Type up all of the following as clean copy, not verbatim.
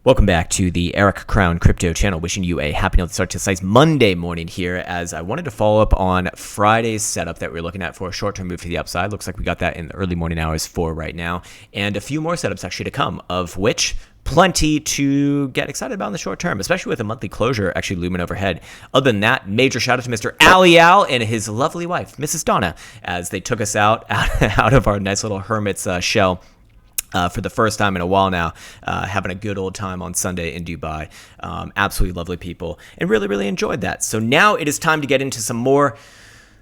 Welcome back to the Eric Krown Crypto channel. Wishing you a happy start to Slice Monday morning here, as I wanted to follow up on Friday's setup that we're looking at for a short-term move to the upside. Looks like we got that in the early morning hours for right now, and a few more setups actually to come, of which plenty to get excited about in the short term, especially with a monthly closure actually looming overhead. Other than that, major shout out to Mr. Ali Al and his lovely wife, Mrs. Donna, as they took us out of our nice little hermit's shell. For the first time in a while now, having a good old time on Sunday in Dubai. Absolutely lovely people, and really enjoyed that. So now it is time to get into some more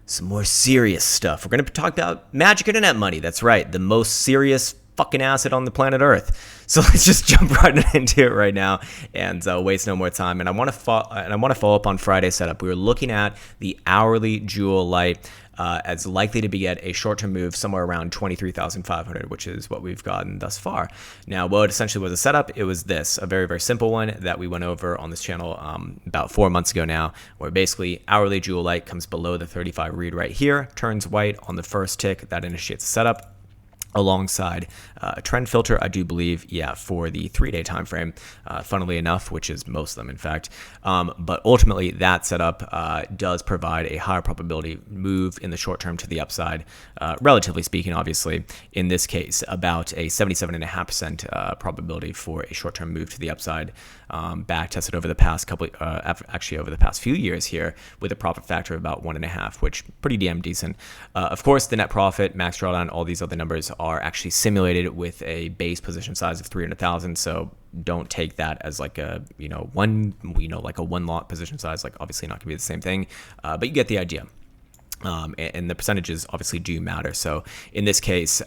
serious stuff. We're going to talk about magic internet money. That's right, the most serious fucking asset on the planet Earth. So let's just jump right into it right now and waste no more time. And I want to follow up on Friday's setup. We were looking at the hourly Jewel Light as likely to be at a short-term move somewhere around 23,500, which is what we've gotten thus far. Now, what essentially was a setup, it was this, a very simple one that we went over on this channel about 4 months ago now, where basically hourly Jewel Light comes below the 35 read right here, turns white on the first tick, that initiates a setup, alongside a trend filter, I do believe, for the 3-day time frame, funnily enough, which is most of them, in fact. But ultimately, that setup does provide a higher probability move in the short term to the upside, relatively speaking, obviously. In this case, about a 77.5% probability for a short-term move to the upside, back tested over the past over the past few years here, with a profit factor of about 1.5, which pretty damn decent. Of course, the net profit, max drawdown, all these other numbers are actually simulated with a base position size of 300,000. So don't take that as like a one lot position size. Like, obviously not gonna be the same thing, but you get the idea. And the percentages obviously do matter. So in this case,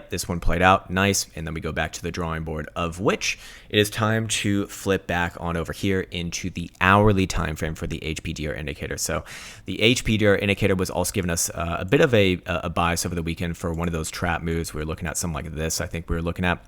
this one played out nice. And then we go back to the drawing board, of which it is time to flip back on over here into the hourly time frame for the HPDR indicator. So the HPDR indicator was also giving us a bit of a bias over the weekend for one of those trap moves. We were looking at something like this. I think we were looking at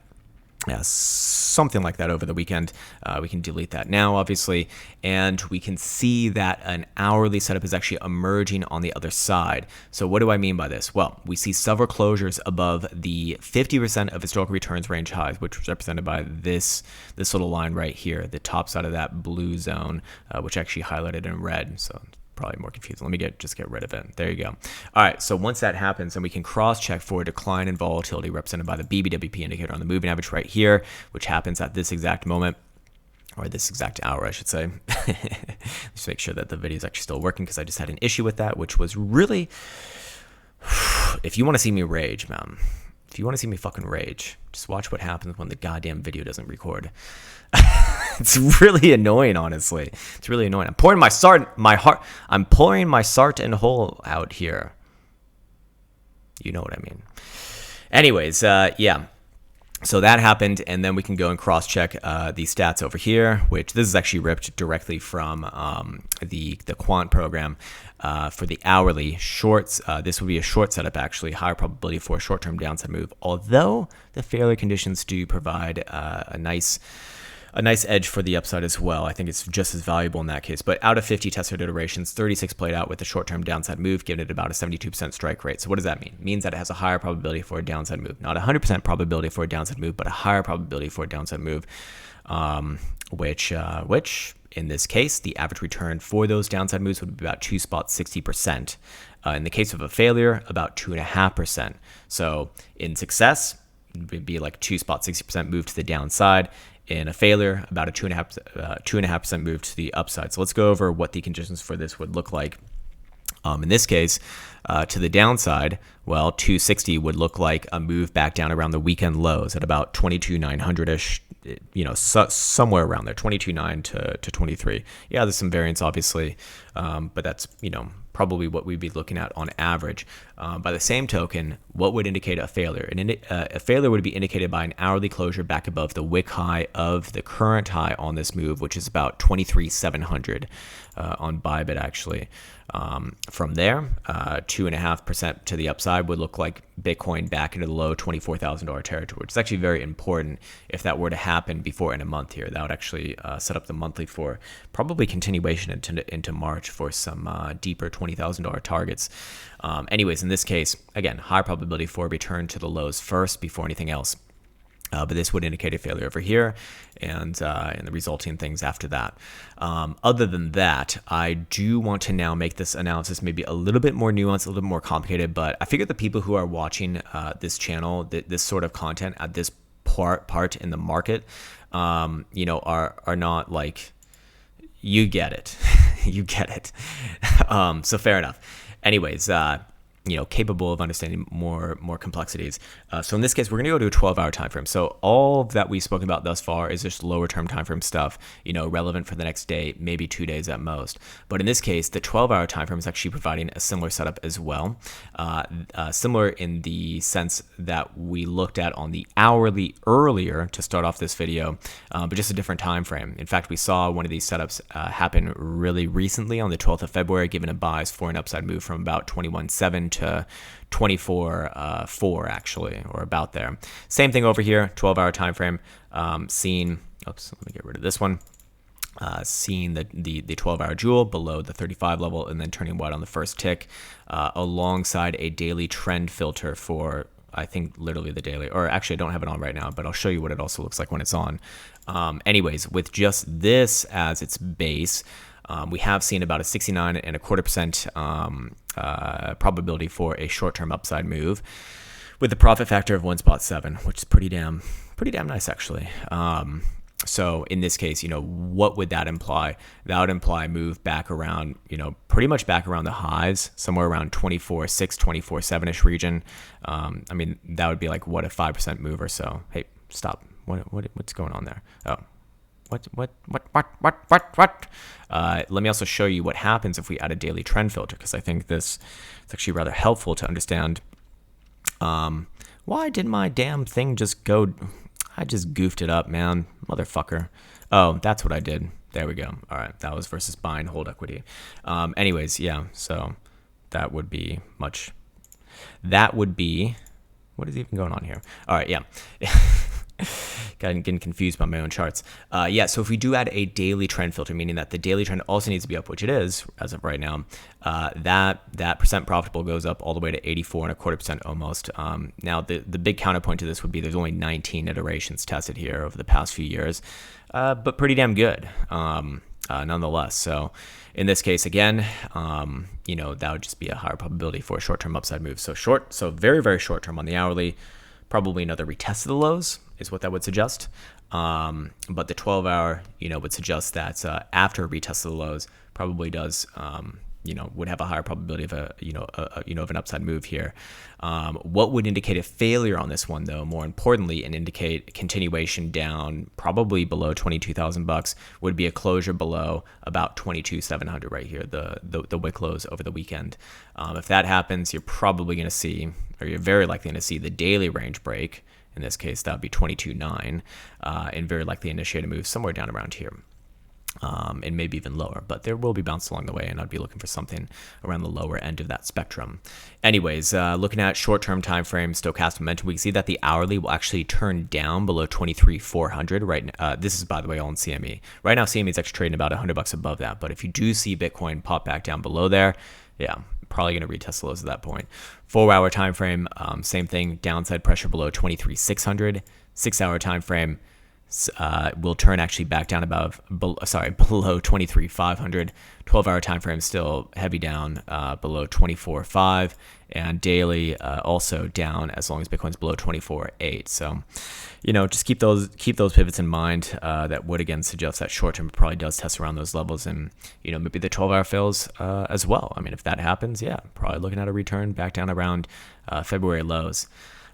something like that over the weekend. We can delete that now, obviously, and we can see that an hourly setup is actually emerging on the other side. So what do I mean by this? Well, we see several closures above the 50% of historical returns range highs, which was represented by this little line right here, the top side of that blue zone, which actually highlighted in red. So probably more confusing. Let me just get rid of it. There you go. All right, so once that happens, then we can cross-check for a decline in volatility represented by the BBWP indicator on the moving average right here, which happens at this exact moment, or this exact hour, I should say. Just make sure that the video is actually still working, because I just had an issue with that, which was really, if you want to see me rage, man, if you want to see me fucking rage, just watch what happens when the goddamn video doesn't record. It's really annoying, honestly. It's really annoying. I'm pouring my sart and hole out here. You know what I mean. Anyways, so that happened, and then we can go and cross-check the stats over here, which this is actually ripped directly from the quant program for the hourly shorts. This would be a short setup, actually, higher probability for a short-term downside move, although the failure conditions do provide a nice edge for the upside as well. I think it's just as valuable in that case. But out of 50 tested iterations, 36 played out with a short-term downside move, giving it about a 72% strike rate. So what does that mean? It means that it has a higher probability for a downside move. Not 100% probability for a downside move, but a higher probability for a downside move, which in this case, the average return for those downside moves would be about 2.60%. In the case of a failure, about 2.5%. So in success, it would be like 2.60% move to the downside. In a failure, about a 2.5% move to the upside. So let's go over what the conditions for this would look like. In this case, to the downside, well, 260 would look like a move back down around the weekend lows at about 22,900-ish, somewhere around there, 22.9 to 23. Yeah, there's some variance, obviously, but that's, probably what we'd be looking at on average. By the same token, what would indicate a failure? A failure would be indicated by an hourly closure back above the wick high of the current high on this move, which is about 23,700 on Bybit, actually. From there, 2.5% to the upside would look like Bitcoin back into the low $24,000 territory, which is actually very important. If that were to happen before in a month here, that would actually set up the monthly for probably continuation into March for some deeper $20,000 targets. Anyways, in this case, again, high probability for a return to the lows first before anything else. But this would indicate a failure over here, and the resulting things after that. Other than that, I do want to now make this analysis maybe a little bit more nuanced, a little bit more complicated. But I figure the people who are watching this channel, this sort of content at this part in the market, are not like, you get it, you get it. So fair enough. Anyways. Capable of understanding more complexities. So in this case, we're going to go to a 12-hour time frame. So all that we've spoken about thus far is just lower term time frame stuff, relevant for the next day, maybe 2 days at most. But in this case, the 12-hour time frame is actually providing a similar setup as well. Similar in the sense that we looked at on the hourly earlier to start off this video, but just a different time frame. In fact, we saw one of these setups happen really recently on the 12th of February, given a bias for an upside move from about 21.7 to 24.4 actually, or about there. Same thing over here, 12-hour time frame. Seeing, oops, let me get rid of this one. Seeing the 12-hour jewel below the 35 level and then turning white on the first tick, alongside a daily trend filter for, I think, literally the daily, or actually I don't have it on right now, but I'll show you what it also looks like when it's on. Anyways, with just this as its base, we have seen about a 69.25% probability for a short-term upside move, with a profit factor of 1.7, which is pretty damn nice actually. So in this case, what would that imply? That would imply move back around, pretty much back around the highs, somewhere around 24.6, 24.7-ish region. That would be like, what, a 5% move or so. Hey, stop. What's going on there? Oh. What? Let me also show you what happens if we add a daily trend filter, because I think this is actually rather helpful to understand why did my damn thing just go. I just goofed it up, man, motherfucker. Oh, that's what I did. There we go. All right, that was versus buy and hold equity. Anyways, yeah, so that would be what is even going on here? All right, yeah. Getting confused by my own charts. So if we do add a daily trend filter, meaning that the daily trend also needs to be up, which it is as of right now, that percent profitable goes up all the way to 84.25% almost. Now the big counterpoint to this would be there's only 19 iterations tested here over the past few years, but pretty damn good nonetheless. So in this case, again, that would just be a higher probability for a short-term upside move. So very, very short-term on the hourly, probably another retest of the lows is what that would suggest. But the 12-hour, would suggest that after a retest of the lows, probably does, would have a higher probability of of an upside move here. What would indicate a failure on this one, though, more importantly, and indicate continuation down, probably below $22,000, would be a closure below about 22,700 right here, the wick lows over the weekend. If that happens, you're probably going to see, or you're very likely going to see, the daily range break. In this case, that would be 22.9, and very likely initiate a move somewhere down around here. And maybe even lower, but there will be bounce along the way, and I'd be looking for something around the lower end of that spectrum. Anyways, looking at short-term time frame, stochastic momentum, we can see that the hourly will actually turn down below 23,400 right now. This is, by the way, all in CME. Right now, CME is actually trading about $100 above that, but if you do see Bitcoin pop back down below there, yeah, probably going to retest the lows at that point. 4-hour time frame, same thing, downside pressure below 23,600. 6-hour time frame, will turn actually back down below 23,500. 12-hour time frame still heavy down below 24.5, and daily also down as long as Bitcoin's below 24.8. So, just keep those pivots in mind. That would again suggest that short term probably does test around those levels, and maybe the 12-hour fails as well. If that happens, yeah, probably looking at a return back down around February lows.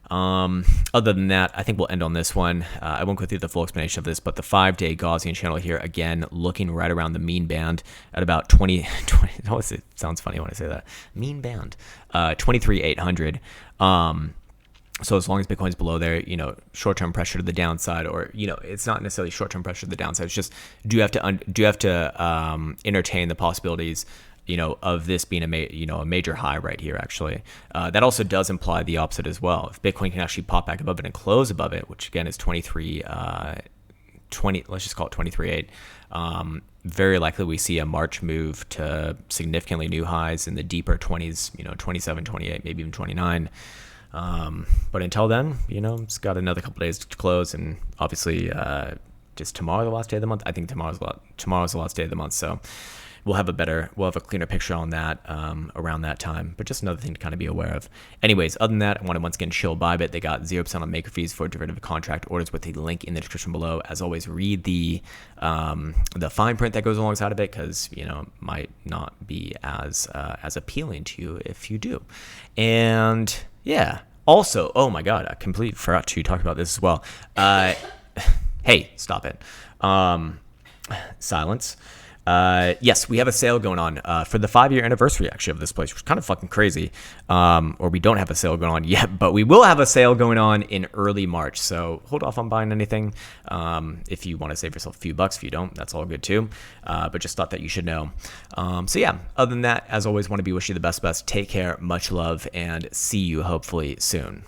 Other than that, I think we'll end on this one. I won't go through the full explanation of this, but the 5-day Gaussian channel here, again, looking right around the mean band at about 20 it sounds funny when I say that. Mean band, 23,800. So as long as Bitcoin's below there, short-term pressure to the downside, or, it's not necessarily short-term pressure to the downside. It's just, do you have to entertain the possibilities of this being a major high right here, actually. That also does imply the opposite as well. If Bitcoin can actually pop back above it and close above it, which again is 20, let's just call it 23.8, very likely we see a March move to significantly new highs in the deeper 20s, 27, 28, maybe even 29. But until then, it's got another couple days to close, and obviously just tomorrow the last day of the month. I think tomorrow's the last day of the month, so we'll have a cleaner picture on that around that time. But just another thing to kind of be aware of. Anyways, other than that, I want to once again shill Bybit. They got 0% on maker fees for derivative contract orders with a link in the description below. As always, read the fine print that goes alongside of it, because it might not be as appealing to you if you do. And yeah, also, oh my god, I completely forgot to talk about this as well. Hey, stop it. Silence. Yes, we have a sale going on for the 5-year anniversary, actually, of this place, which is kind of fucking crazy. Or we don't have a sale going on yet, but we will have a sale going on in early March. So hold off on buying anything if you want to save yourself a few bucks. If you don't, that's all good too. But just thought that you should know. So yeah, other than that, as always, want to wish you the best. Take care, much love, and see you hopefully soon.